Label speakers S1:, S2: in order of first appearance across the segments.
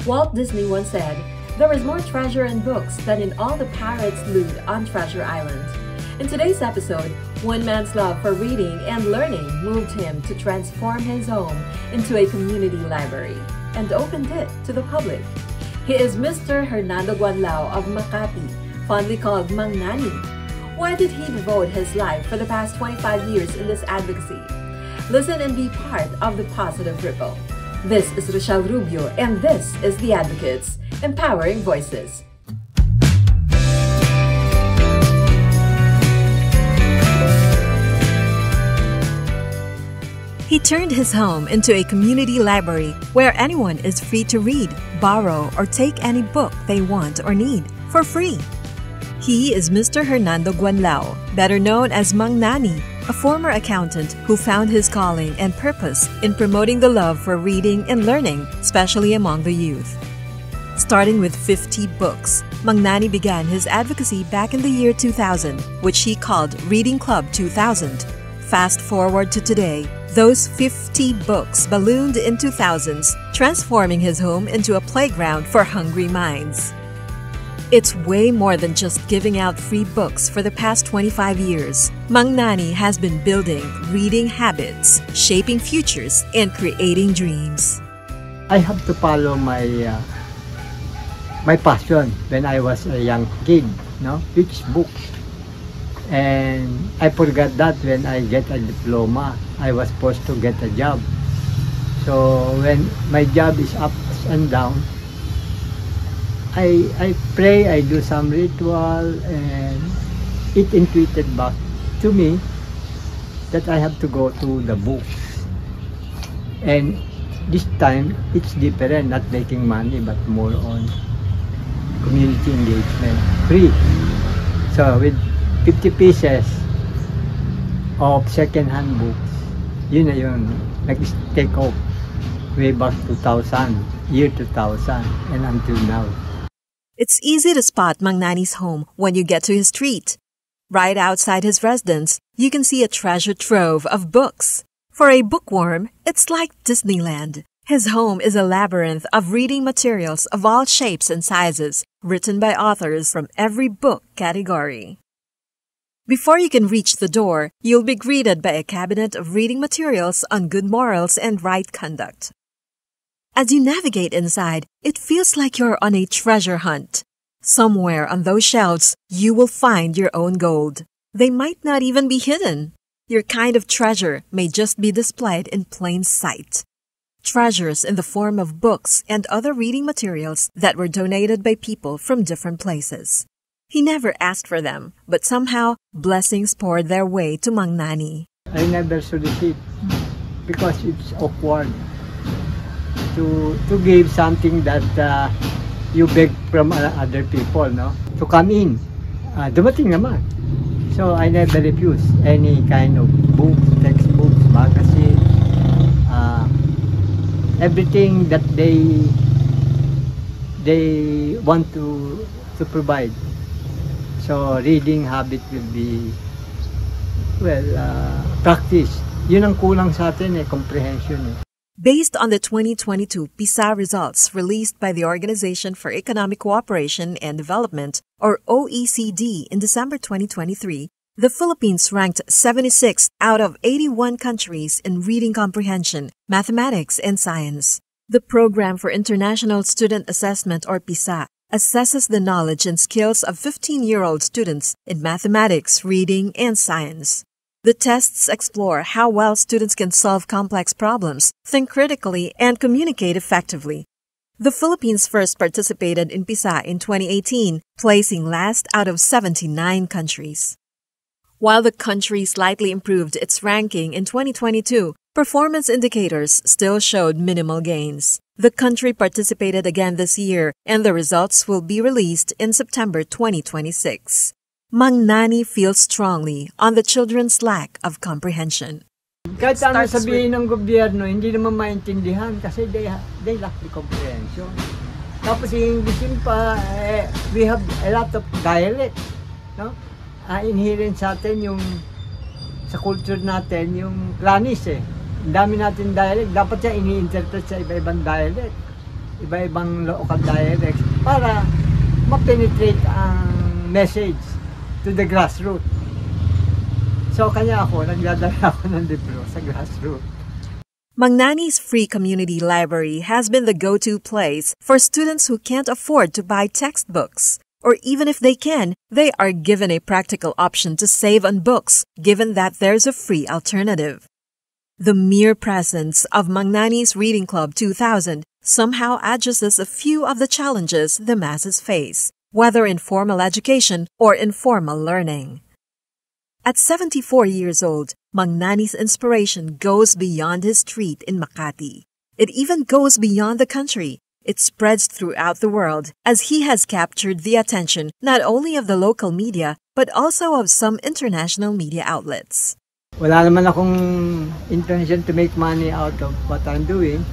S1: Walt Disney once said, "There is more treasure in books than in all the pirates' loot on Treasure Island." In today's episode, one man's love for reading and learning moved him to transform his home into a community library and opened it to the public. He is Mr. Hernando Guanlao of Makati, fondly called Mang Nani. Why did he devote his life for the past 25 years in this advocacy? Listen and be part of the positive ripple. This is Rochelle Rubio, and this is The Advocates, Empowering Voices. He turned his home into a community library where anyone is free to read, borrow, or take any book they want or need for free. He is Mr. Hernando Guanlao, better known as Mang Nani, a former accountant who found his calling and purpose in promoting the love for reading and learning, especially among the youth. Starting with 50 books, Mang Nani began his advocacy back in the year 2000, which he called Reading Club 2000. Fast forward to today, those 50 books ballooned in 2000s, transforming his home into a playground for hungry minds. It's way more than just giving out free books for the past 25 years. Mang Nani has been building reading habits, shaping futures, and creating dreams.
S2: I have to follow my passion when I was a young kid, which is books. And I forgot that when I get a diploma, I was supposed to get a job. So when my job is ups and down, I pray, I do some ritual, and it intuited back to me that I have to go to the books. And this time, it's different, not making money, but more on community engagement, free. So with 50 pieces of second-hand books, yun na yun, nag-take off way back 2000, year 2000, and until now.
S1: It's easy to spot Mang Nani's home when you get to his street. Right outside his residence, you can see a treasure trove of books. For a bookworm, it's like Disneyland. His home is a labyrinth of reading materials of all shapes and sizes, written by authors from every book category. Before you can reach the door, you'll be greeted by a cabinet of reading materials on good morals and right conduct. As you navigate inside, it feels like you're on a treasure hunt. Somewhere on those shelves, you will find your own gold. They might not even be hidden. Your kind of treasure may just be displayed in plain sight. Treasures in the form of books and other reading materials that were donated by people from different places. He never asked for them, but somehow, blessings poured their way to Mang Nani.
S2: I never solicit because it's awkward to give something that you beg from other people, to come in. Dumating naman. So I never refuse any kind of books, textbooks, magazine, everything that they want to provide. So reading habit will be practice. Yun ang kulang sa atin, comprehension.
S1: Based on the 2022 PISA results released by the Organization for Economic Cooperation and Development, or OECD, in December 2023, the Philippines ranked 76th out of 81 countries in reading comprehension, mathematics, and science. The Program for International Student Assessment, or PISA, assesses the knowledge and skills of 15-year-old students in mathematics, reading, and science. The tests explore how well students can solve complex problems, think critically, and communicate effectively. The Philippines first participated in PISA in 2018, placing last out of 79 countries. While the country slightly improved its ranking in 2022, performance indicators still showed minimal gains. The country participated again this year, and the results will be released in September 2026. Mang Nani feels strongly on the children's lack of comprehension.
S2: Kahit ano sabihin ng gobyerno, hindi naman maintindihan kasi they lack the comprehension. Tapos yung English pa, we have a lot of dialect, inherent sa atin yung sa culture natin, yung Clanese. Ang dami natin dialect, dapat siya ini-interpret sa iba-ibang dialect. iba-ibang local dialects para ma-penetrate ang message to the grassroots. So kanya ako, nagdadala ako ng libro sa grassroots.
S1: Mang Nani's free community library has been the go-to place for students who can't afford to buy textbooks. Or even if they can, they are given a practical option to save on books, given that there's a free alternative. The mere presence of Mang Nani's Reading Club 2000 somehow addresses a few of the challenges the masses face, whether in formal education or informal learning. At 74 years old, Mang Nani's inspiration goes beyond his street in Makati. It even goes beyond the country. It spreads throughout the world as he has captured the attention not only of the local media but also of some international media outlets.
S2: Wala naman akong intention to make money out of what I'm doing.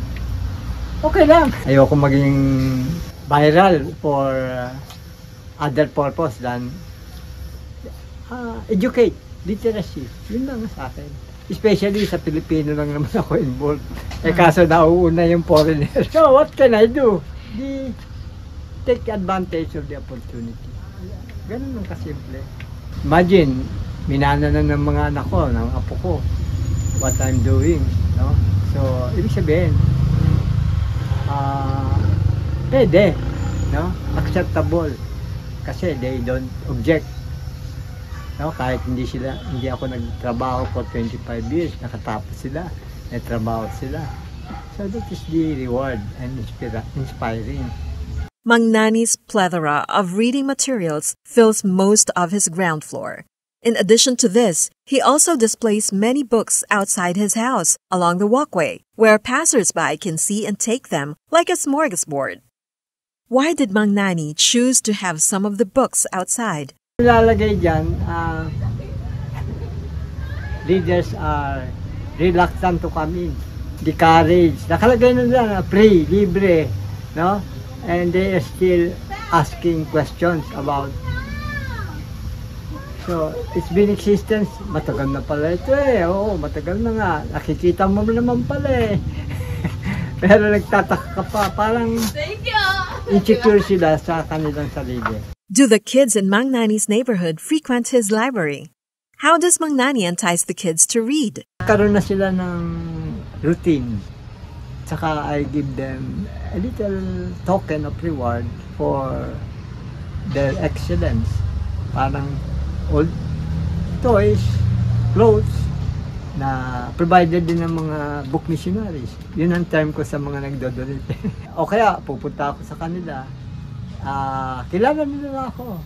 S2: Okay lang. Ayoko maging viral for other purpose than educate, literacy. Yun lang sa akin. Especially sa Pilipino lang naman ako involved. Kaso nauuna yung foreigner. So what can I do? Take advantage of the opportunity. Ganun lang kasimple. Imagine, minana na ng mga anak ko, ng apo ko, what I'm doing. No? So, ibig sabihin, pwede. No? Acceptable. Kasi they don't object. No, kahit hindi ako nagtrabaho for 25 years, nakatapos sila, nagtrabaho sila. So that is the reward and inspiring.
S1: Mang Nani's plethora of reading materials fills most of his ground floor. In addition to this, he also displays many books outside his house, along the walkway, where passers-by can see and take them like a smorgasbord. Why did Mang Nani choose to have some of the books outside?
S2: Nilalagay dyan, leaders are reluctant to come in, discouraged. Nakalagay na dyan, free, libre, no? And they are still asking questions about. So, it's been existence, matagal na pala ito eh. Oo, matagal na nga. Nakikita mo naman pala eh. Pero nagtataka ka pa, parang insecure sila sa kanilang sarili.
S1: Do the kids in Mang Nani's neighborhood frequent his library? How does Mang Nani entice the kids to read?
S2: Karoon na sila ng routine. Saka I give them a little token of reward for their excellence. Parang old toys, clothes, na provided din ng mga book missionaries. Yun ang term ko sa mga nagdodonate. O kaya pupunta ako sa kanila. Kilala nila ako.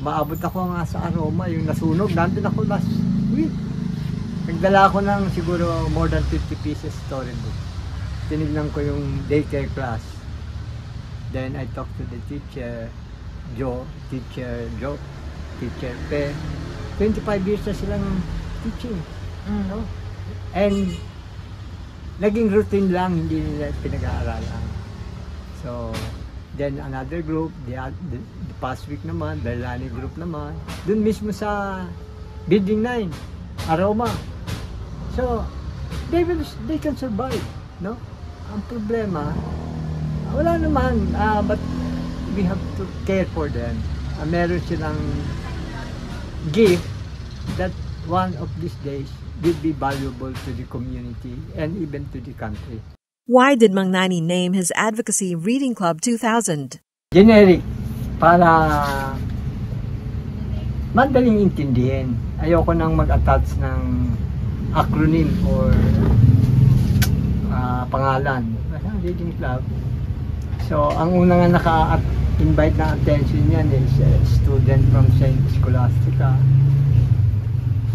S2: Maabot ako nga sa Aroma, yung nasunog. Nandun ako last week. Nagdala ako ng siguro more than 50 pieces storybook. Tinignan ko yung daycare class. Then I talked to the teacher, teacher Pe. 25 years na silang teaching. No? And naging routine lang, hindi nila pinag-aaralan. So, then another group, the past week naman, Berlani group naman, dun mismo sa Building 9, Aroma. So, they can survive, no? Ang problema, wala naman, but we have to care for them. Meron silang gift that one of these days will be valuable to the community and even to the country.
S1: Why did Mang Nani name his advocacy Reading Club 2000?
S2: Generic, para madaling intindihin. Ayoko nang mag-attach ng acronym or pangalan. Reading Club. So, ang unang naka-invite na attention niyan is a student from St. Scholastica.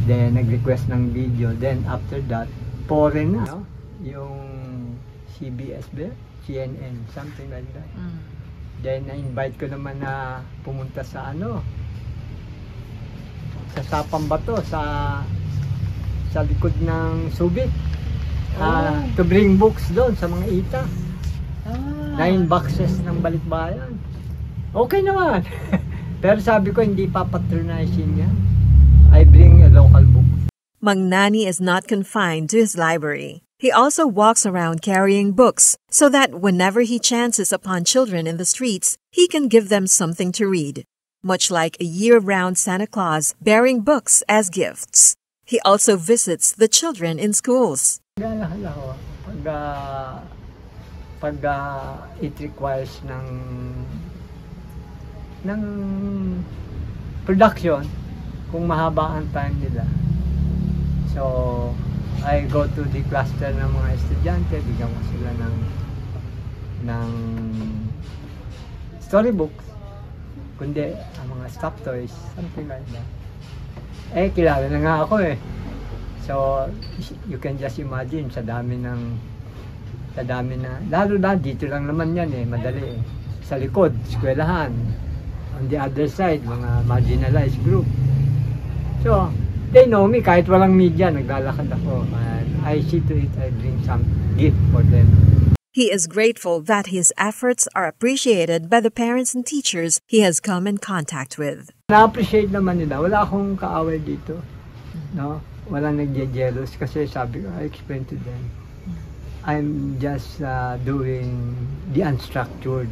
S2: Then, nag-request ng video. Then, after that, foreign na, no? Yung CBS, CNN, something like that. Then, na-invite ko naman na pumunta sa sa Sapang Bato, sa likod ng Subic. To bring books doon sa mga ita. 9 boxes ng Balikbayan. Okay naman. Pero sabi ko, hindi papatronizing niya. I bring a local book.
S1: Mang Nani is not confined to his library. He also walks around carrying books so that whenever he chances upon children in the streets, he can give them something to read, much like a year-round Santa Claus bearing books as gifts. He also visits the children in schools.
S2: Pag it requires ng production, kung mahaba ang time nila. So, I go to the cluster ng mga estudyante, bigyan ko sila ng storybooks, kundi ang mga stuffed toys, something like that. Kilala na nga ako eh. So, you can just imagine sa dami na, lalo na dito lang naman yan eh, madali eh. Sa likod, eskwelahan. On the other side, mga marginalized group. So, they know me, kahit walang media, naglalakad ako. And I see to it, I bring some gift for them.
S1: He is grateful that his efforts are appreciated by the parents and teachers he has come in contact with.
S2: Na-appreciate naman nila. Wala akong kaaway dito. No? Walang nagje-jealous kasi sabi ko, I explained to them. I'm just doing the unstructured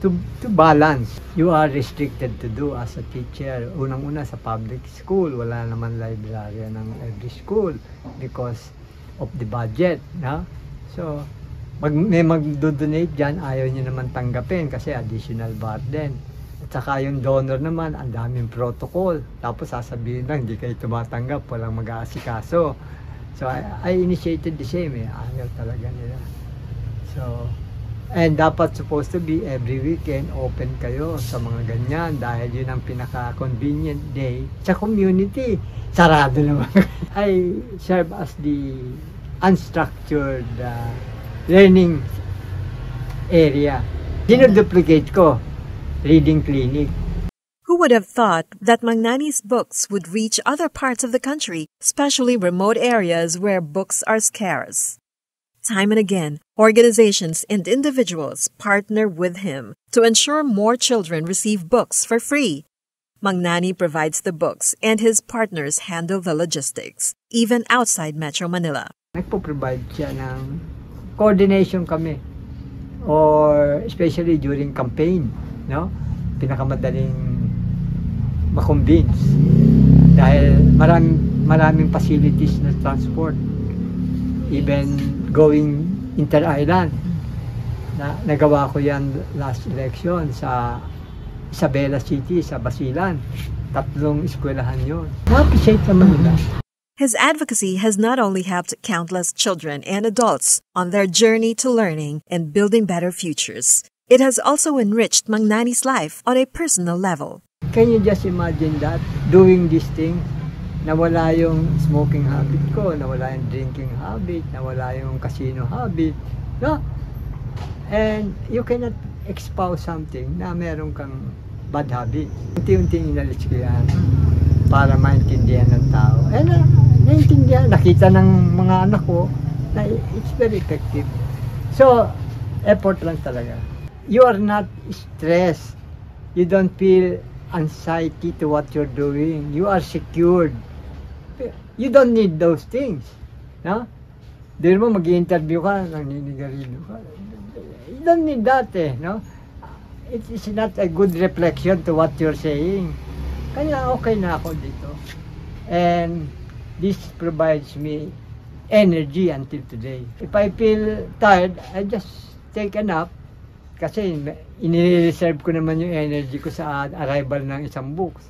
S2: to balance. You are restricted to do as a teacher. Unang-una sa public school, wala naman librarian ng every school because of the budget. No? So, may mag-donate dyan, ayaw niya naman tanggapin kasi additional burden. At saka yung donor naman, ang daming protocol. Tapos sasabihin lang, hindi kayo tumatanggap, walang mag-aasikaso. So I initiated the same eh, ayaw talaga nila. So, and dapat supposed to be every weekend open kayo sa mga ganyan dahil yun ang pinaka-convenient day sa community. Sarado naman. I serve as the unstructured learning area. Dinoduplicate ko, reading clinic.
S1: Who would have thought that Mang Nani's books would reach other parts of the country, especially remote areas where books are scarce? Time and again, organizations and individuals partner with him to ensure more children receive books for free. Mang Nani provides the books and his partners handle the logistics, even outside Metro Manila.
S2: Nagpo-provide siya ng coordination kami, or especially during campaign, no? Pinakamadaling makonvince dahil maraming facilities na transport, even going inter-island. Nagawa ko yan last election sa Isabela City, sa Basilan. 3 eskwelahan yun. Na-appreciate naman nila.
S1: His advocacy has not only helped countless children and adults on their journey to learning and building better futures, it has also enriched Mang Nani's life on a personal level.
S2: Can you just imagine that? Doing this thing, nawala yung smoking habit ko, nawala yung drinking habit, nawala yung casino habit, no? And you cannot espouse something na meron kang bad habit. Unti-unting inalis ko yan para maintindihan ng tao. And naintindihan, nakita ng mga anak ko na it's very effective. So, effort lang talaga. You are not stressed. You don't feel anxiety to what you're doing. You are secured. You don't need those things. No? Di mo mag-i-interview ka, naninigarilyo ka. You don't need that eh. No? It is not a good reflection to what you're saying. Kaya okay na ako dito. And this provides me energy until today. If I feel tired, I just take a nap. Kasi ini-reserve ko naman yung energy ko sa arrival ng isang books.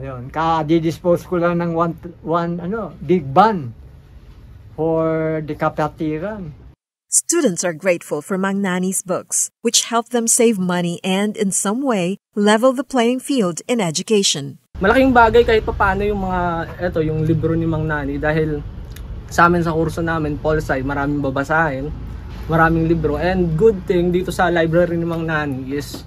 S2: Yun. Di-dispose ko lang ng one big van for the kapatiran.
S1: Students are grateful for Mang Nani's books, which help them save money and, in some way, level the playing field in education.
S3: Malaking bagay kahit paano yung libro ni Mang Nani dahil sa amin sa kurso namin, Pol Sci, maraming babasahin, maraming libro. And good thing dito sa library ni Mang Nani is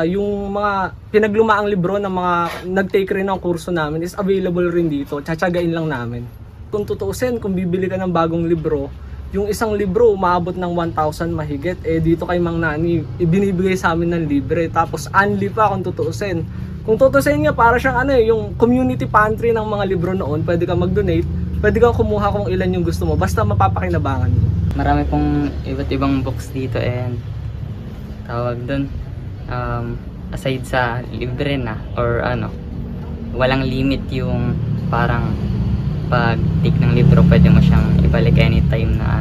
S3: yung mga pinaglumaang libro ng mga nag-take rin ng kurso namin is available rin dito. Tsatsagain lang namin. Kung tutuusin, kung bibili ka ng bagong libro, yung isang libro umaabot ng 1,000 mahigit, dito kay Mang Nani ibinibigay sa amin ng libre, tapos unli pa kung tutuusin nga para siyang yung community pantry ng mga libro noon. Pwede ka mag-donate, Pwede kang kumuha kung ilan yung gusto mo, basta mapapakinabangan mo.
S4: Marami pong iba't ibang books dito and tawag doon, aside sa libre na or walang limit yung parang pag-take ng libro, pwede mo siyang ibalik anytime na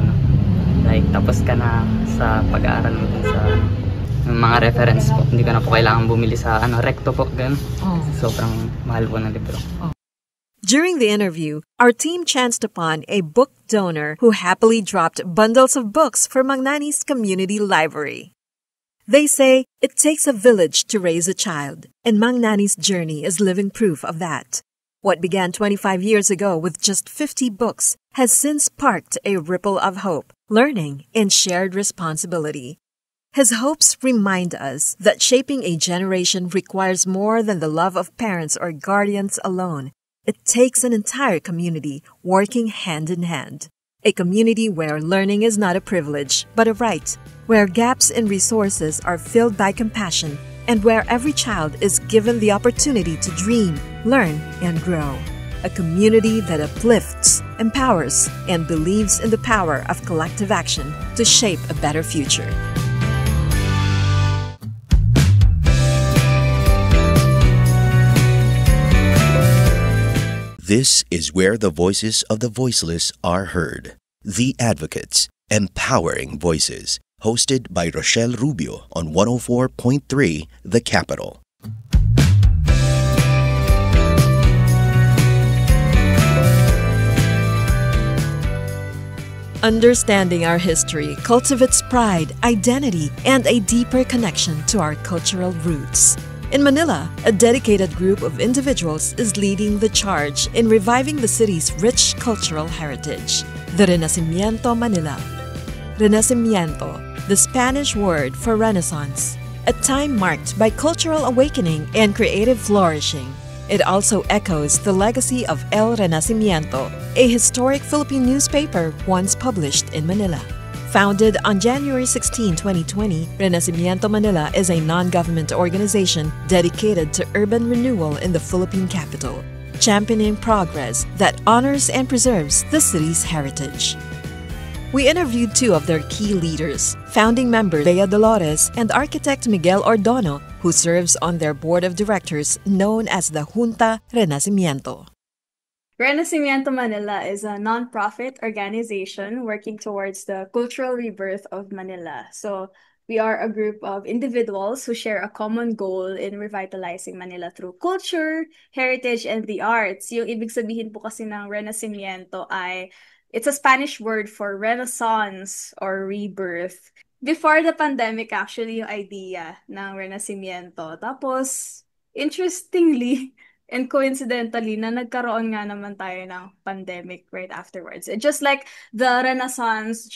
S4: like tapos ka na sa pag-aaral mo dun sa mga reference po. Hindi ka na po kailangan bumili sa recto po, ganun. Sobrang mahal po ng libro.
S1: During the interview, our team chanced upon a book donor who happily dropped bundles of books for Magnani's community library. They say it takes a village to raise a child, and Magnani's journey is living proof of that. What began 25 years ago with just 50 books has since sparked a ripple of hope, learning, and shared responsibility. His hopes remind us that shaping a generation requires more than the love of parents or guardians alone. It takes an entire community working hand in hand. A community where learning is not a privilege, but a right, where gaps in resources are filled by compassion, and where every child is given the opportunity to dream, learn, and grow. A community that uplifts, empowers, and believes in the power of collective action to shape a better future.
S5: This is where the voices of the voiceless are heard. The Advocates, Empowering Voices, hosted by Rochelle Rubio on 104.3 The Capital.
S1: Understanding our history cultivates pride, identity, and a deeper connection to our cultural roots. In Manila, a dedicated group of individuals is leading the charge in reviving the city's rich cultural heritage, the Renacimiento Manila. Renacimiento, the Spanish word for Renaissance, a time marked by cultural awakening and creative flourishing. It also echoes the legacy of El Renacimiento, a historic Philippine newspaper once published in Manila. Founded on January 16, 2020, Renacimiento Manila is a non-government organization dedicated to urban renewal in the Philippine capital, championing progress that honors and preserves the city's heritage. We interviewed two of their key leaders, founding member Bea Dolores and architect Miguel Ordono, who serves on their board of directors known as the Junta Renacimiento.
S6: Renacimiento Manila is a non-profit organization working towards the cultural rebirth of Manila. So we are a group of individuals who share a common goal in revitalizing Manila through culture, heritage, and the arts. Yung ibig sabihin po kasi ng Renacimiento ay, it's a Spanish word for renaissance or rebirth. Before the pandemic, actually, yung idea ng Renacimiento. Tapos, interestingly, and coincidentally, na nagkaroon nga naman tayo ng pandemic right afterwards. Just like the Renaissance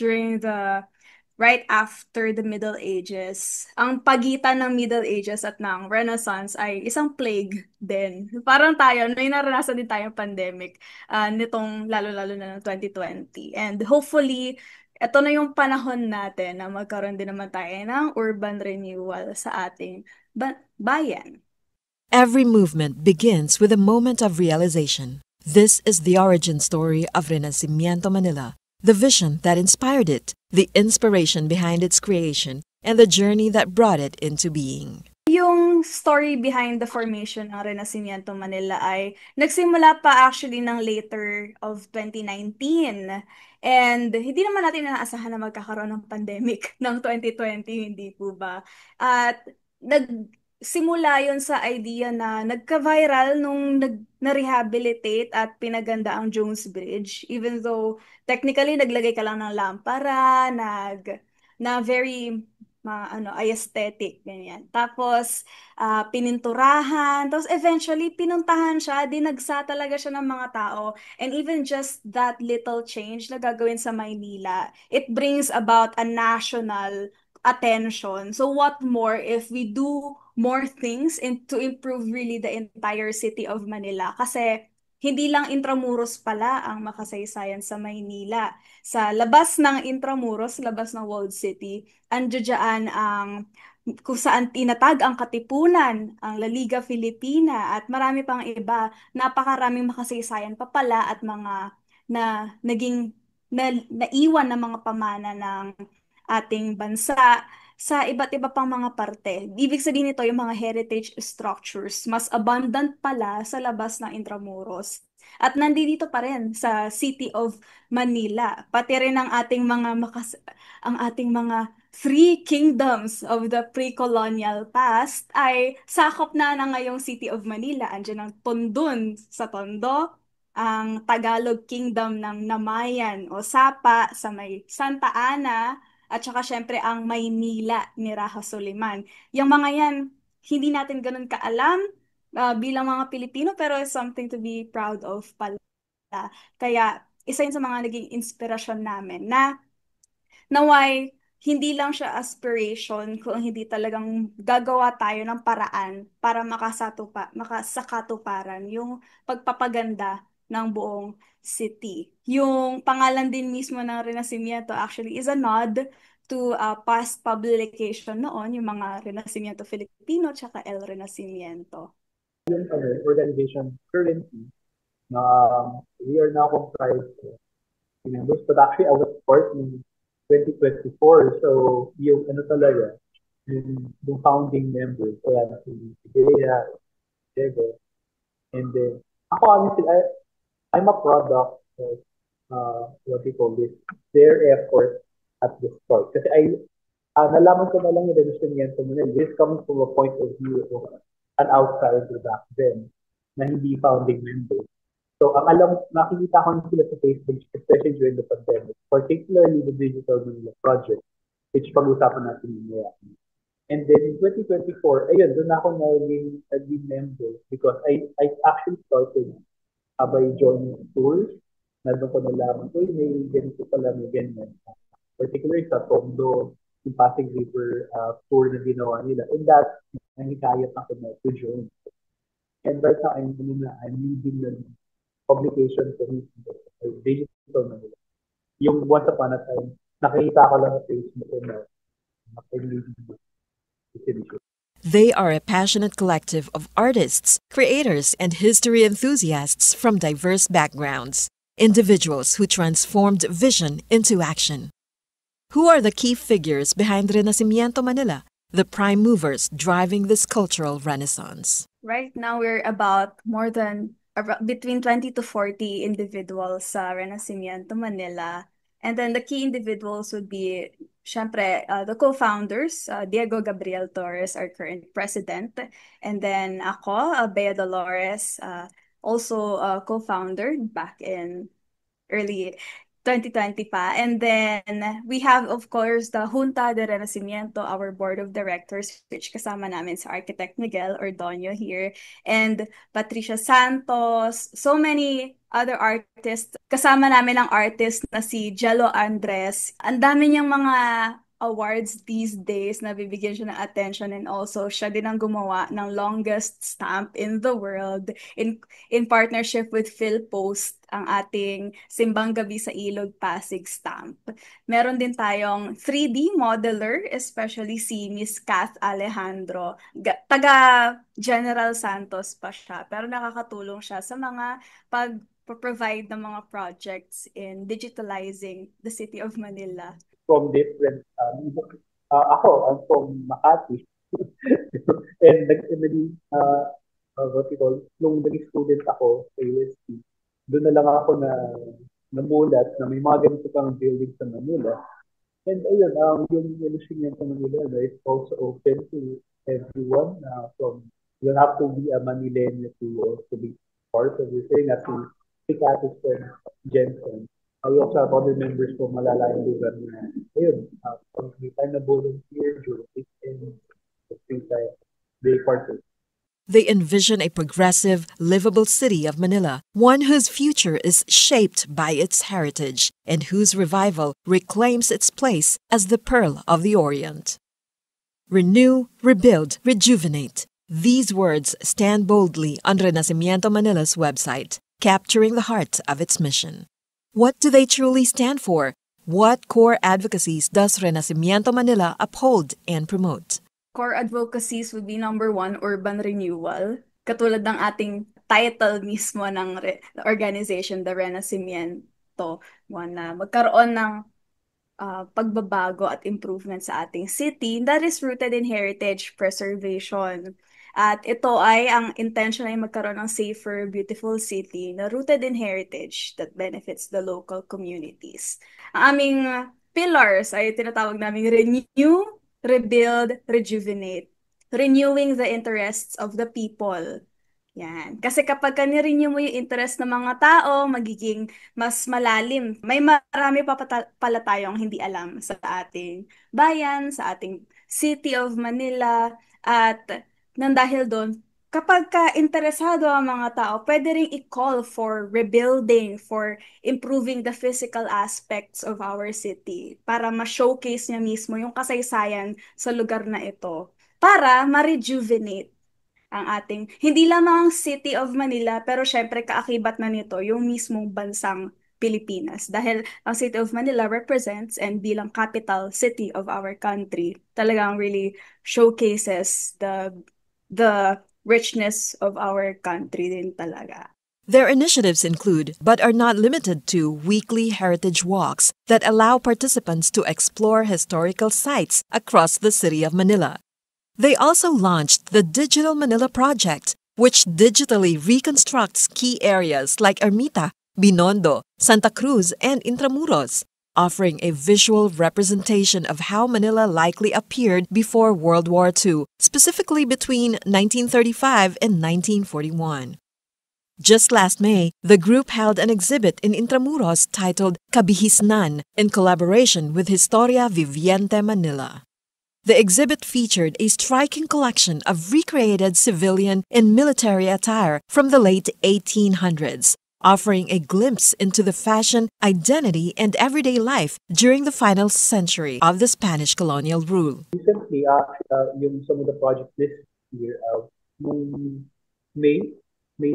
S6: right after the Middle Ages, ang pagitan ng Middle Ages at ng Renaissance ay isang plague din. Parang tayo, may naranasan din tayong pandemic nitong lalo-lalo na ng 2020. And hopefully, ito na yung panahon natin na magkaroon din naman tayo ng urban renewal sa ating bayan.
S1: Every movement begins with a moment of realization. This is the origin story of Renacimiento Manila, the vision that inspired it, the inspiration behind its creation, and the journey that brought it into being.
S6: Yung story behind the formation ng Renacimiento Manila ay nagsimula pa actually ng later of 2019. And hindi naman natin inaasahan na magkakaroon ng pandemic ng 2020, hindi po ba? At simula yon sa idea na nagka-viral nung na-rehabilitate at pinaganda ang Jones Bridge. Even though technically naglagay ka lang ng lampara, na very aesthetic, ganyan. Tapos, pininturahan. Tapos, eventually, pinuntahan siya. Dinagsa talaga siya ng mga tao. And even just that little change na gagawin sa Maynila, it brings about a national attention. So, what more if we do more things to improve really the entire city of Manila? Kasi, hindi lang Intramuros pala ang makasaysayan sa Maynila. Sa labas ng Intramuros, labas ng Walled City, andiyan ang kung saan tinatag ang Katipunan, ang La Liga Filipina, at marami pang iba. Napakaraming makasaysayan pa pala at mga na naiwan ng mga pamana ng ating bansa sa iba't iba pang mga parte. Ibig sabihin nito, yung mga heritage structures, mas abundant pala sa labas ng Intramuros. At nandito pa rin sa City of Manila. Pati rin ang ating mga three kingdoms of the pre-colonial past ay sakop na ngayong City of Manila. Andiyan ang Tondun sa Tondo, ang Tagalog Kingdom ng Namayan o Sapa sa may Santa Ana, at saka syempre ang Maynila ni Raha Soliman. Yung mga yan, hindi natin ganun kaalam bilang mga Pilipino, pero it's something to be proud of pala. Kaya isa yun sa mga naging inspirasyon namin na naway hindi lang siya aspiration kung hindi talagang gagawa tayo ng paraan para makasakatuparan yung pagpapaganda ng buong city. Yung pangalan din mismo ng Renacimiento actually is a nod to past publication noon, yung mga Renacimiento Filipino tsaka El Renacimiento.
S7: Yung organization currently, we are now comprised of members, but actually I was part in 2024. So, yung talaga, yung founding members, kaya si Bea, Diego, and then, ako honestly, I'm a product of, what we call this, their effort at the start. Kasi nalaman ko na lang yung Renacimiento nila. This comes from a point of view of an outsider back then, na hindi founding member. So, nakikita ko na sila sa Facebook, especially during the pandemic, particularly the Digital Manila Project, which pag-usapan natin mamaya. And then in 2024, ayun, doon ako naging member because I actually started by joining tours. Na doon ko nalaman ko, may ganito pala, may ganyan. Particularly sa Tondo, yung Pasig River tour na ginawa nila. And that, nangikayat ako na to join. And right now, I'm leading the publication for Digital Manila. Yung once upon a time, nakita ko lang sa Facebook na leading the exhibition.
S1: They are a passionate collective of artists, creators, and history enthusiasts from diverse backgrounds, individuals who transformed vision into action. Who are the key figures behind Renacimiento Manila, the prime movers driving this cultural renaissance?
S6: Right now, we're about between 20 to 40 individuals sa Renacimiento Manila. And then the key individuals would be, syempre, the co-founders, Diego Gabriel Torres, our current president. And then ako, Bea Dolores, also co-founder back in early 2020 pa. And then we have, of course, the Junta de Renacimiento, our board of directors, which kasama namin sa Architect Miguel Ordonio here, and Patricia Santos, so many other artists. Kasama namin ang artist na si Jello Andres. Ang dami niyang mga awards these days na bibigyan siya ng attention, and also siya din ang gumawa ng longest stamp in the world in partnership with PhilPost, ang ating Simbang Gabi sa Ilog Pasig stamp. Meron din tayong 3D modeler, especially si Miss Kath Alejandro. Taga General Santos pa siya, pero nakakatulong siya sa mga provide ng mga projects in digitalizing the city of Manila.
S7: From different, I'm from Makati. And nung naging student ako sa UST, doon na lang ako namulat na may mga ganito pang building sa Manila. And ayun, yung Renacimiento Manila is also open to everyone. You don't have to be a Manileño to also be part of this thing. As si Katis and Jensen. We also have other members from malalayang lugar na, ayun, pag may time na volunteer during weekend, they partake.
S1: They envision a progressive, livable city of Manila, one whose future is shaped by its heritage and whose revival reclaims its place as the Pearl of the Orient. Renew, rebuild, rejuvenate. These words stand boldly on Renacimiento Manila's website, capturing the heart of its mission. What do they truly stand for? What core advocacies does Renacimiento Manila uphold and promote?
S6: Core advocacies would be number 1, urban renewal. Katulad ng ating title mismo ng organization, the Renacimiento epekto na magkaroon ng pagbabago at improvement sa ating city that is rooted in heritage preservation. At ito ay ang intention ay magkaroon ng safer, beautiful city na rooted in heritage that benefits the local communities. Ang aming pillars ay tinatawag naming renew, rebuild, rejuvenate. Renewing the interests of the people. Yan. Kasi kapag nirenew mo yung interest ng mga tao, magiging mas malalim. May marami pa pala tayong hindi alam sa ating bayan, sa ating City of Manila. At nang dahil doon, kapag ka interesado ang mga tao, pwede ring i-call for rebuilding, for improving the physical aspects of our city para ma-showcase niya mismo yung kasaysayan sa lugar na ito para ma-rejuvenate ang ating, hindi lamang ang City of Manila, pero syempre kaakibat na nito yung mismong bansang Pilipinas. Dahil ang City of Manila represents and bilang capital city of our country, talagang really showcases the richness of our country din talaga.
S1: Their initiatives include, but are not limited to, weekly heritage walks that allow participants to explore historical sites across the city of Manila. They also launched the Digital Manila Project, which digitally reconstructs key areas like Ermita, Binondo, Santa Cruz, and Intramuros, offering a visual representation of how Manila likely appeared before World War II, specifically between 1935 and 1941. Just last May, the group held an exhibit in Intramuros titled Kabihisnan in collaboration with Historia Viviente Manila. The exhibit featured a striking collection of recreated civilian and military attire from the late 1800s, offering a glimpse into the fashion, identity, and everyday life during the final century of the Spanish colonial rule.
S7: Recently, yung some of the projects this year, noong May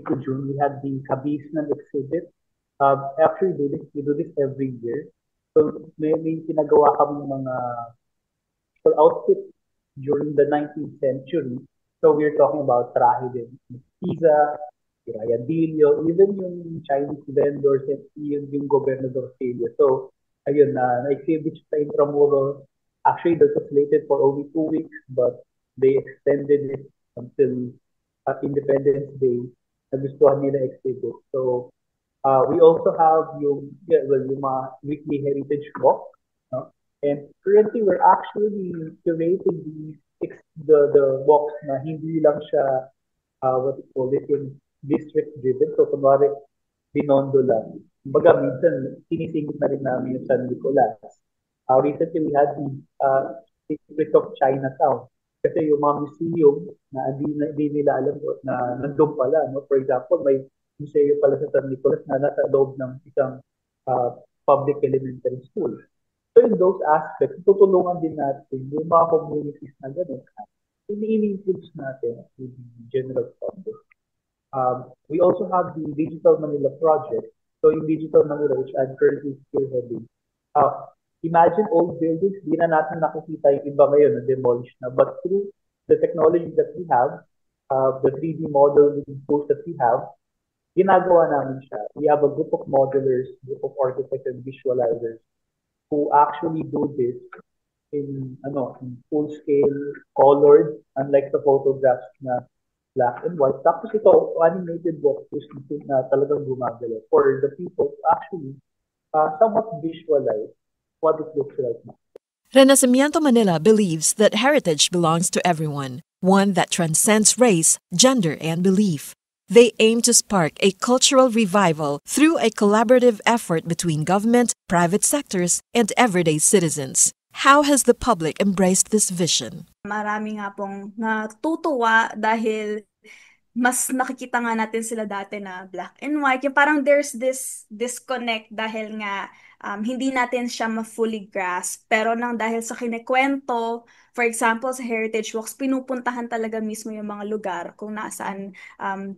S7: to June, we had the Kabisnan exhibit. Actually, we do this every year. So may pinagawa kami ng mga outfit during the 19th century. So we're talking about traje de Pisa, Rayadillo, even yung Chinese vendors and yung Gobernador Celia. So, ayun na-exhibit sa Intramuros. Actually, that was slated for only 2 weeks, but they extended it until Independence Day. Nagustuhan nila exhibit. So, we also have yung mga weekly heritage walk. No? And currently, we're actually curating the walks na hindi lang siya, what we call it, yung district-driven. So, kunwari, Binondo lang. Kumbaga, minsan, sinisingit na rin namin yung San Nicolas. Recently, we had the Secret of Chinatown. Kasi yung mga museum na hindi nila alam na nandun pala. No? For example, may museo pala sa San Nicolas na nasa loob ng isang public elementary school. So in those aspects, tutulungan din natin yung mga communities na gano'n. Ini-include natin with the general public. We also have the Digital Manila Project. So in Digital Manila, which I'm currently spearheading, imagine old buildings, di na natin nakikita yung iba ngayon na demolished na. But through the technology that we have, the 3D modeling tools that we have, ginagawa namin siya. We have a group of modelers, group of architects and visualizers who actually do this in full scale, colored, unlike the photographs na black and white. Tapos ito, animated walkthroughs na talagang gumagalaw for the people to actually somewhat visualize what it looks like now.
S1: Renacimiento Manila believes that heritage belongs to everyone, one that transcends race, gender, and belief. They aim to spark a cultural revival through a collaborative effort between government, private sectors, and everyday citizens. How has the public embraced this vision?
S6: Marami nga pong natutuwa dahil mas nakikita nga natin sila dati na black and white. Yung parang there's this disconnect dahil nga hindi natin siya ma-fully grasp. Pero dahil sa kinikwento, for example, sa Heritage Walks, pinupuntahan talaga mismo yung mga lugar kung nasaan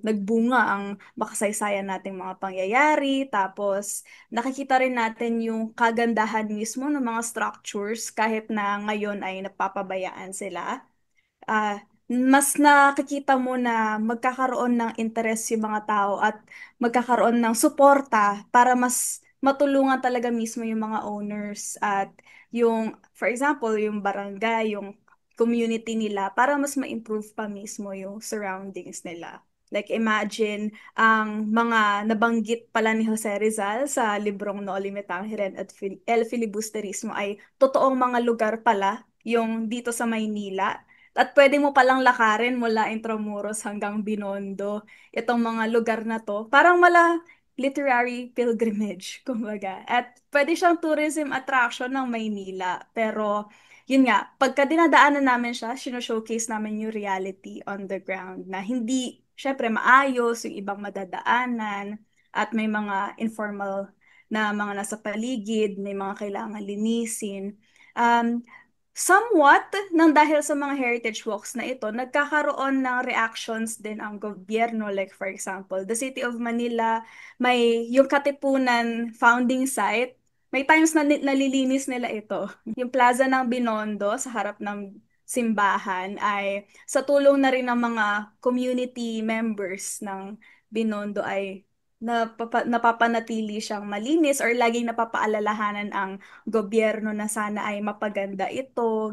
S6: nagbunga ang makasaysayan nating mga pangyayari. Tapos nakikita rin natin yung kagandahan mismo ng mga structures kahit na ngayon ay napapabayaan sila. Mas nakikita mo na magkakaroon ng interest yung mga tao at magkakaroon ng suporta para mas matulungan talaga mismo yung mga owners at yung, for example, yung barangay, yung community nila para mas ma-improve pa mismo yung surroundings nila. Like imagine ang mga nabanggit pala ni Jose Rizal sa librong Noli Me Tangere at El Filibusterismo ay totoong mga lugar pala yung dito sa Maynila. At pwede mo palang lakarin mula Intramuros hanggang Binondo itong mga lugar na to. Parang literary pilgrimage, kumbaga. At pwede siyang tourism attraction ng Maynila. Pero, yun nga, pagka dinadaanan namin siya, showcase namin yung reality on the ground na hindi, syempre, maayos, yung ibang madadaanan, at may mga informal na mga nasa paligid, may mga kailangan linisin. Um, Somewhat, nang dahil sa mga heritage walks na ito, nagkakaroon ng reactions din ang gobyerno. Like for example, the City of Manila, may yung Katipunan founding site, may times na nalilinis nila ito. Yung plaza ng Binondo sa harap ng simbahan ay sa tulong na rin ng mga community members ng Binondo ay napapanatili siyang malinis or laging napapaalalahanan ang gobyerno na sana ay mapaganda ito,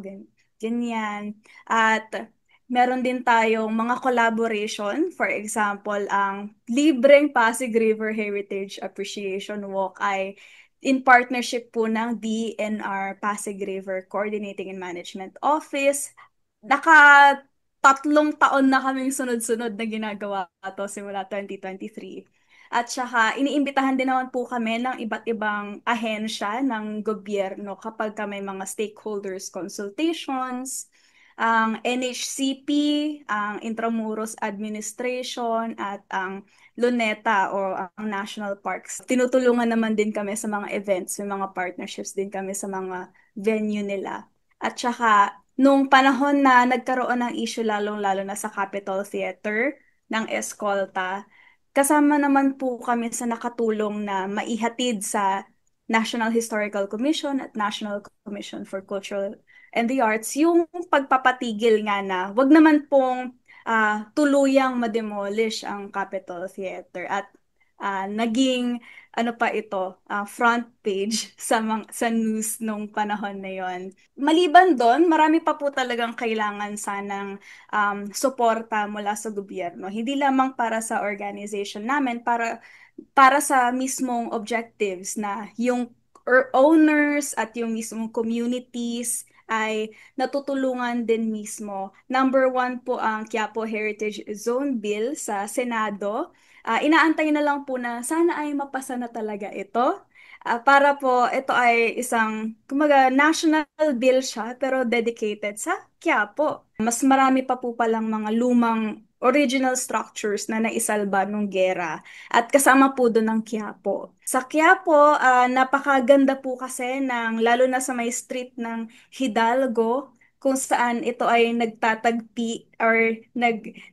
S6: ganyan. At meron din tayong mga collaboration. For example, ang libreng Pasig River Heritage Appreciation Walk ay in partnership po ng DNR Pasig River Coordinating and Management Office. Tatlong taon na kaming sunod-sunod na ginagawa to simula 2023. At saka, iniimbitahan din naman po kami ng iba't ibang ahensya ng gobyerno kapag may mga stakeholders consultations, ang NHCP, ang Intramuros Administration, at ang Luneta o ang National Parks. Tinutulungan naman din kami sa mga events, may mga partnerships din kami sa mga venue nila. At saka, nung panahon na nagkaroon ng issue lalong-lalo na sa Capitol Theater ng Escolta, kasama naman po kami sa nakatulong na maihatid sa National Historical Commission at National Commission for Cultural and the Arts yung pagpapatigil nga na wag naman pong tuluyang ma-demolish ang Capitol Theater at naging ano pa ito, front page sa news nung panahon na yon. Maliban doon, marami pa po talagang kailangan sanang suporta mula sa gobyerno. Hindi lamang para sa organization namin, para sa mismong objectives na yung owners at yung mismong communities ay natutulungan din mismo. Number one po ang Quiapo Heritage Zone Bill sa Senado. Inaantay na lang po na sana ay mapasa na talaga ito. Para po ito ay isang, kumaga, national bill siya pero dedicated sa Quiapo. Mas marami pa po palang mga lumang original structures na naisalba nung gera at kasama po doon ng Quiapo. Sa Quiapo, napakaganda po kasi lalo na sa may street ng Hidalgo, kung saan ito ay nagtatagpi or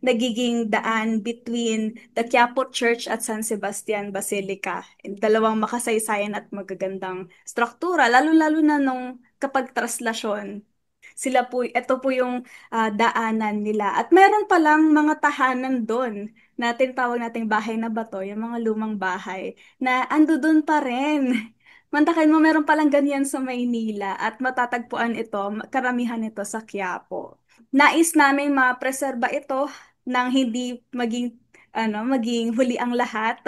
S6: nagiging daan between the Quiapo Church at San Sebastian Basilica. Dalawang makasaysayan at magagandang struktura, lalo-lalo na nung kapag traslasyon. Ito po yung daanan nila. At meron palang mga tahanan doon na tinatawag nating bahay na bato, yung mga lumang bahay, na ando doon pa rin. Mantakin mo, meron palang ganyan sa Maynila at matatagpuan ito, karamihan ito sa Quiapo. Nais namin ma-preserba ito nang hindi maging huli ang lahat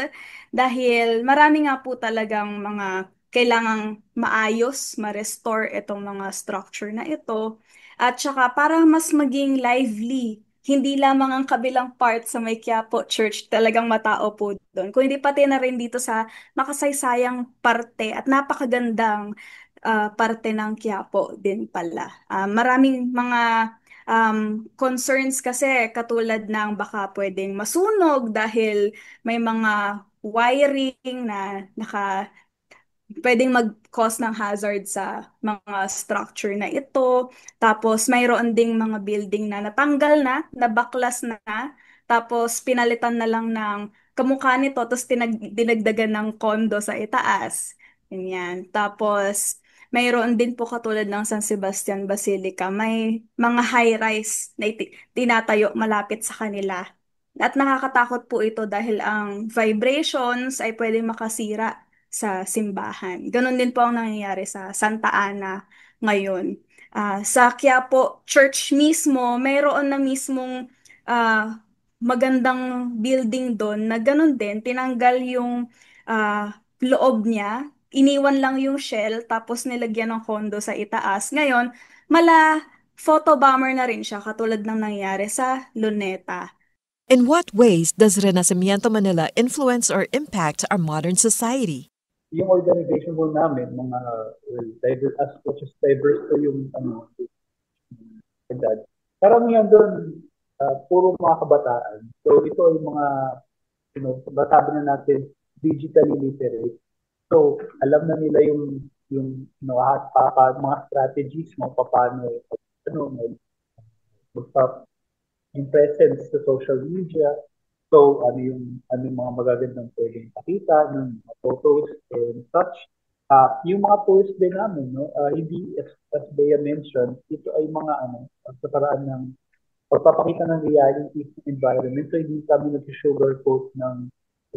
S6: dahil marami nga po talagang mga kailangang maayos, ma-restore itong mga structure na ito. At saka para mas maging lively, hindi lamang ang kabilang part sa may Quiapo Church talagang matao po doon, kundi pati na rin dito sa makasaysayang parte at napakagandang parte ng Quiapo din pala. Maraming mga concerns kasi katulad ng baka pwedeng masunog dahil may mga wiring na pwedeng mag-cause ng hazard sa mga structure na ito. Tapos mayroon ding mga building na natanggal na, nabaklas na, tapos pinalitan na lang ng kamukha nito, tapos dinagdagan ng kondo sa itaas. Ganyan. Tapos mayroon din po katulad ng San Sebastian Basilica, may mga high-rise na tinatayo malapit sa kanila. At nakakatakot po ito dahil ang vibrations ay pwedeng makasira sa simbahan. Ganon din po ang nangyayari sa Santa Ana ngayon. Sa Quiapo Church mismo, mayroon na mismong ah, magandang building doon na ganon din, tinanggal yung loob niya, iniwan lang yung shell, tapos nilagyan ng kondo sa itaas. Ngayon, mala photobomber na rin siya, katulad ng nangyari sa Luneta.
S1: In what ways does Renacimiento Manila influence or impact our modern society?
S7: Yung organization po namin, mga diverse, as much as diverse po yung edad. Karamihan doon, puro mga kabataan. So ito ay mga, sabi na natin, digitally literate. So alam na nila yung mga strategies mo paano yung presence sa social media. So ano yung mga magagandang pwedeng pakita ng mga photos and such. Yung mga posts din namin, hindi as Bea mentioned, ito ay mga sa paraan ng pagpapakita ng reality environment. So hindi kami nag-sugarcoat ng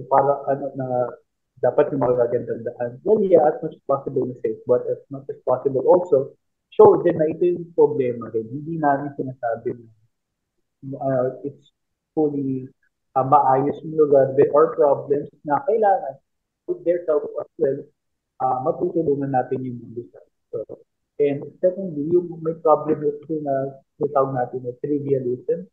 S7: para na dapat yung magagandang daan. Well, yeah, as much as possible na safe, but as much as possible also, show din na ito yung problema rin. Hindi namin sinasabi na it's fully maayos yung lugar. There are problems na kailangan with their help as well, matutulungan natin yung mga so, and secondly, yung may problem ito na tawag natin na trivialism.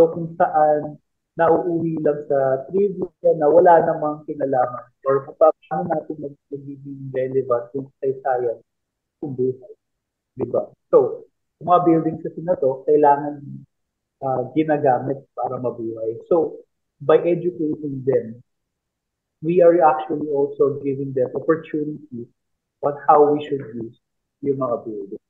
S7: So kung saan nauuwi lang sa trivia na wala namang kinalaman or paano natin magiging relevant yung saysayan kung buhay. Diba? So, yung mga buildings kasi na to, kailangan ginagamit para mabuhay. So, by educating them, we are actually also giving them opportunities on how we should use yung mga buildings.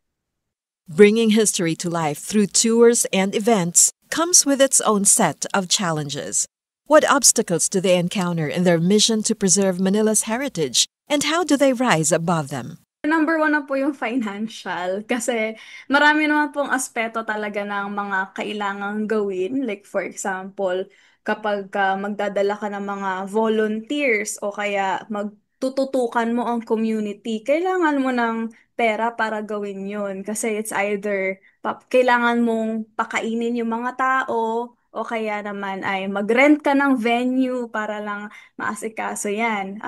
S1: Bringing history to life through tours and events comes with its own set of challenges. What obstacles do they encounter in their mission to preserve Manila's heritage, and how do they rise above them?
S6: Number one na po yung financial kasi marami naman pong aspeto talaga ng mga kailangang gawin. Like for example, kapag magdadala ka ng mga volunteers o kaya magtututukan mo ang community, kailangan mo ng pera para gawin yun. Kasi it's either kailangan mong pakainin yung mga tao o kaya naman ay mag-rent ka ng venue para lang maasikaso yan.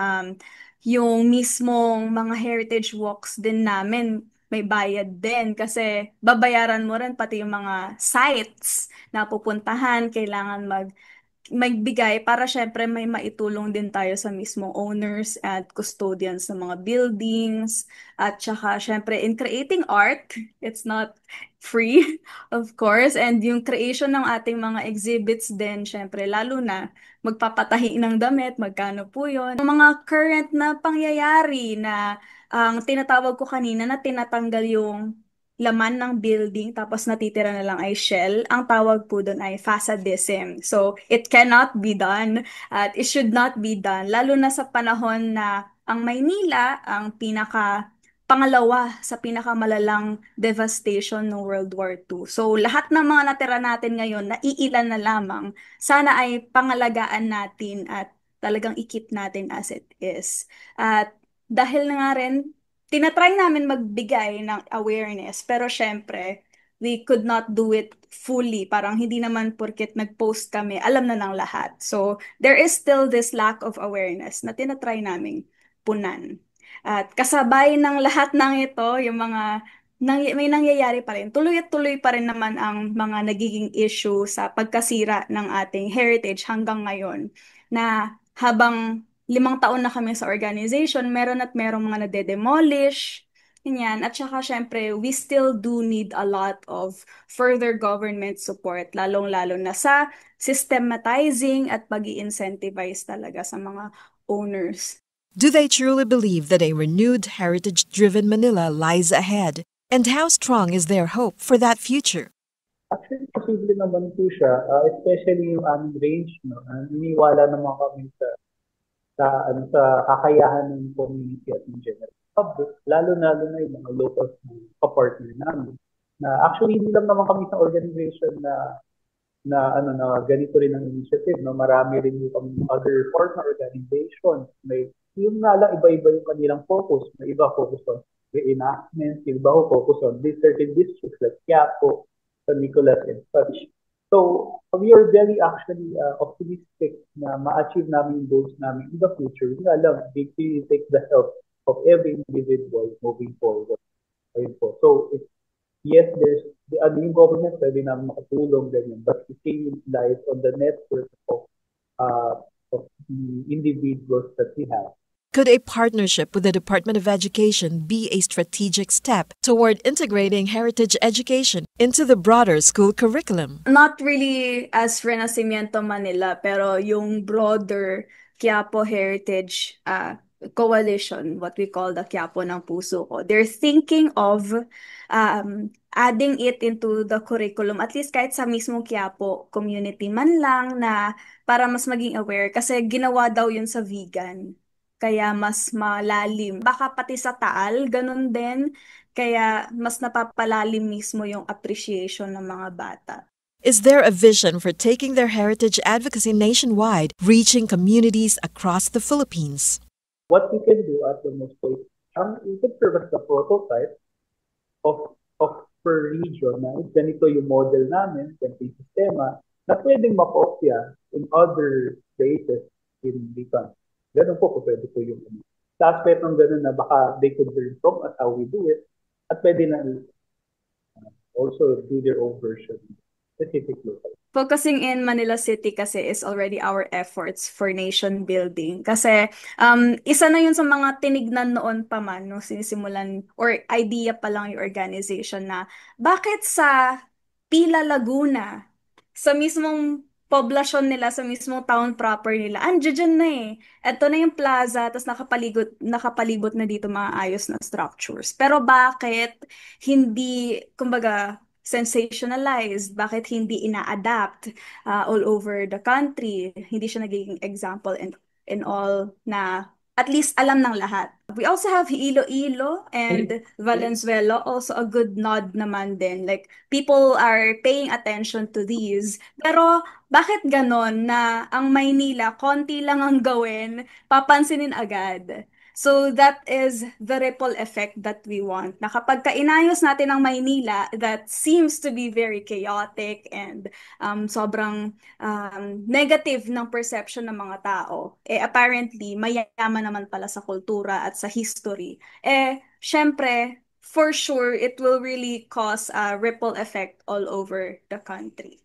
S6: Yung mismong mga heritage walks din namin, may bayad din kasi babayaran mo rin pati yung mga sites na pupuntahan, kailangan magbigay para syempre may maitulong din tayo sa mismong owners at custodians ng mga buildings. At saka syempre in creating art, it's not free, of course. And yung creation ng ating mga exhibits din, syempre lalo na magpapatahi ng damit, magkano po yun. Yung mga current na pangyayari na ang tinatawag ko kanina na tinatanggal yung laman ng building tapos natitira na lang ay shell. Ang tawag po doon ay facadism. So, it cannot be done at it should not be done. Lalo na sa panahon na ang Maynila, ang pangalawa sa pinakamalalang devastation ng World War II. So, lahat ng mga natira natin ngayon, naiilan na lamang. Sana ay pangalagaan natin at talagang i-keep natin as it is. At dahil na nga rin, tinatry namin magbigay ng awareness, pero syempre, we could not do it fully. Parang hindi naman porket nag-post kami, alam na ng lahat. So, there is still this lack of awareness na tinatry naming punan. At kasabay ng lahat ng ito, yung mga may nangyayari pa rin. Tuloy at tuloy pa rin naman ang mga nagiging issue sa pagkasira ng ating heritage hanggang ngayon. Na habang 5 taon na kami sa organization, meron mga nade-demolish, ganyan. At saka syempre, we still do need a lot of further government support, lalong-lalo na sa systematizing at pag-i-incentivize talaga sa mga owners.
S1: Do they truly believe that a renewed heritage-driven Manila lies ahead? And how strong is their hope for that future?
S7: Actually, posible naman po siya, especially yung aming range. Iniwala naman kami sa kakayahan ng community at in general public, lalo na yung mga local partner namin. Na actually, hindi lang naman kami sa organization na ganito rin ang initiative. No? Marami rin yung other partner organizations. May Yung nga lang, iba-iba yung kanilang focus. May iba focus on reenactments, yung iba ho focus on these certain districts like Quiapo, San Nicolas, and such. So, we are very actually optimistic na ma-achieve namin yung goals namin in the future. Yung nga lang, they really take the help of every individual moving forward. Ayun po. So, yes, there's yung government pwede namin makatulong ganyan, but it really lies on the network uh, of the individuals that we have.
S1: Could a partnership with the Department of Education be a strategic step toward integrating heritage education into the broader school curriculum?
S6: Not really as Renacimiento Manila, pero yung broader Quiapo Heritage Coalition, what we call the Quiapo ng Puso Ko. They're thinking of adding it into the curriculum, at least kahit sa mismong Quiapo community man lang, na para mas maging aware. Kasi ginawa daw yun sa vegan. Kaya mas malalim. Baka pati sa Taal, ganun din. Kaya mas napapalalim mismo yung appreciation ng mga bata.
S1: Is there a vision for taking their heritage advocacy nationwide, reaching communities across the Philippines?
S7: What we can do at the most is, we can serve as the prototype of per region na ganito yung model namin, ganito yung sistema, na pwedeng makopya in other places in the country. Ganun po pwede po yung sa aspect ng ganun na baka they could learn from us how we do it at pwede na also do their own version specific local.
S6: Focusing in Manila City kasi is already our efforts for nation building. Kasi isa na yun sa mga tinignan noon pa man, no, sinisimulan or idea pa lang yung organization na bakit sa Pila, Laguna, sa mismong poblasyon nila, sa mismong town proper nila, andyan na eh. Ito na yung plaza, tapos nakapalibot na dito mga ayos na structures. Pero bakit hindi, kumbaga, sensationalized? Bakit hindi ina-adapt all over the country? Hindi siya nagiging example in all na at least alam ng lahat. We also have Iloilo and Valenzuela, also a good nod naman din. Like, people are paying attention to these. Pero, bakit ganon na ang Maynila, konti lang ang gawin, papansinin agad? So, that is the ripple effect that we want. Na kapag kainayos natin ang Maynila, that seems to be very chaotic and sobrang negative ng perception ng mga tao. Apparently, mayayaman naman pala sa kultura at sa history. Syempre, for sure, it will really cause a ripple effect all over the country.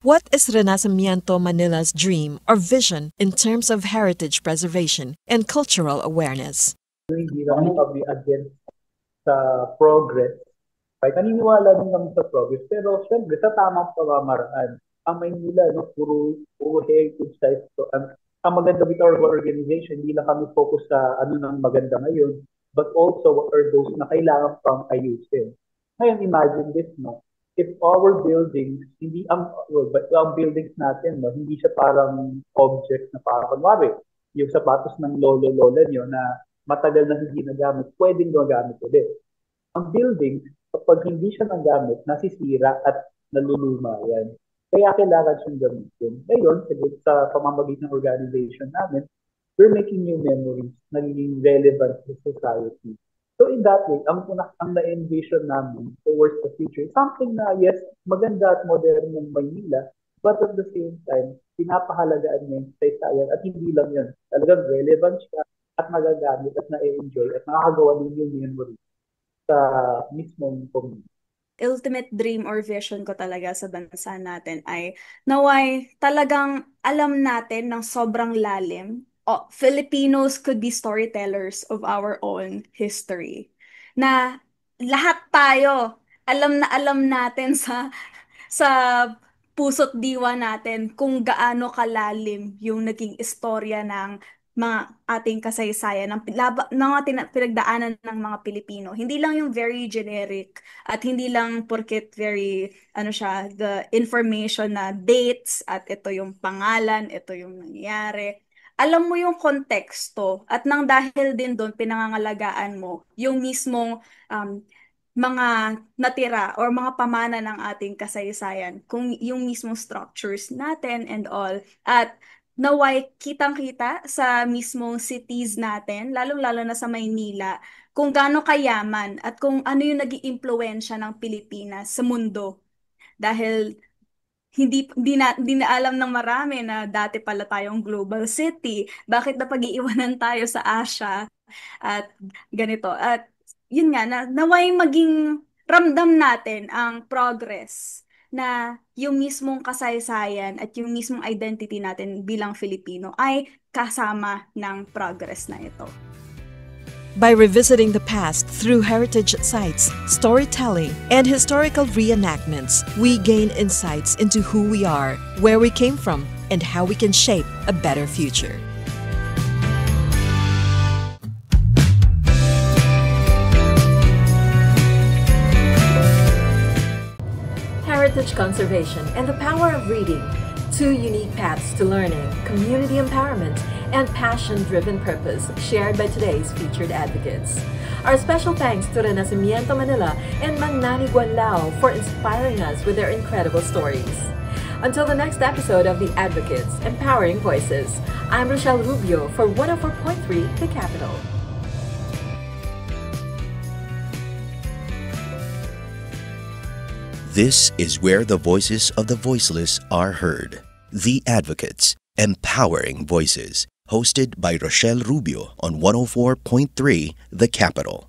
S1: What is Renacimiento Manila's dream or vision in terms of heritage preservation and cultural awareness?
S7: Hindi lang kami against sa progress. Kahit naniniwala din kami sa progress, pero syempre sa tamang pamamaraan. Ang Maynila, no, puro heritage sites. So, ang maganda with our organization, hindi lang kami focus sa ano nang maganda ngayon, but also what are those na kailangan pang ayusin. Ngayon, imagine this, no? If our buildings, hindi ang buildings natin, no, hindi siya parang object na parang kunwari, yung sapatos ng lolo-lola nyo na matagal na hindi nagamit, pwedeng nagamit ulit. Ang buildings, kapag hindi siya nagamit, nasisira at naluluma yan. Kaya kailangan siyang gamitin. Ngayon, sa pamamagitan ng organization namin, we're making new memories, naging relevant to society. So in that way, ang na-envision namin towards the future, something na yes, maganda at modern ng Maynila, but at the same time, pinapahalagaan niya yung saysayan at hindi lang yun. Talagang relevant siya at magagamit at na-enjoy at nakakagawa din yung memory sa mismong community.
S6: Ultimate dream or vision ko talaga sa bansa natin ay naway talagang alam natin ng sobrang lalim. Filipinos could be storytellers of our own history. Na lahat tayo alam na alam natin sa puso't diwa natin kung gaano kalalim yung naging istorya ng mga ating kasaysayan, ng pinagdaanan ng mga Pilipino. Hindi lang yung very generic at hindi lang porket very, the information na dates at ito yung pangalan, ito yung nangyayari. Alam mo yung konteksto at nang dahil din doon, pinangangalagaan mo yung mismong mga natira or mga pamana ng ating kasaysayan, kung yung mismong structures natin and all. At naway kitang-kita sa mismong cities natin, lalong-lalo na sa Maynila, kung gaano kayaman at kung ano yung nag-iimpluwensya ng Pilipinas sa mundo. Dahil hindi na alam ng marami na dati pala tayong global city. Bakit na pag-iiwanan tayo sa Asia at ganito. At yun nga, naway maging ramdam natin ang progress na yung mismong kasaysayan at yung mismong identity natin bilang Filipino ay kasama ng progress na ito.
S1: By revisiting the past through heritage sites, storytelling, and historical reenactments, we gain insights into who we are, where we came from, and how we can shape a better future. Heritage conservation and the power of reading, two unique paths to learning, community empowerment, and passion-driven purpose shared by today's featured advocates. Our special thanks to Renacimiento Manila and Mang Nani Guanlao for inspiring us with their incredible stories. Until the next episode of The Advocates, Empowering Voices, I'm Rochelle Rubio for 104.3 The Capital.
S5: This is where the voices of the voiceless are heard. The Advocates, Empowering Voices, hosted by Rochelle Rubio on 104.3 The Capital.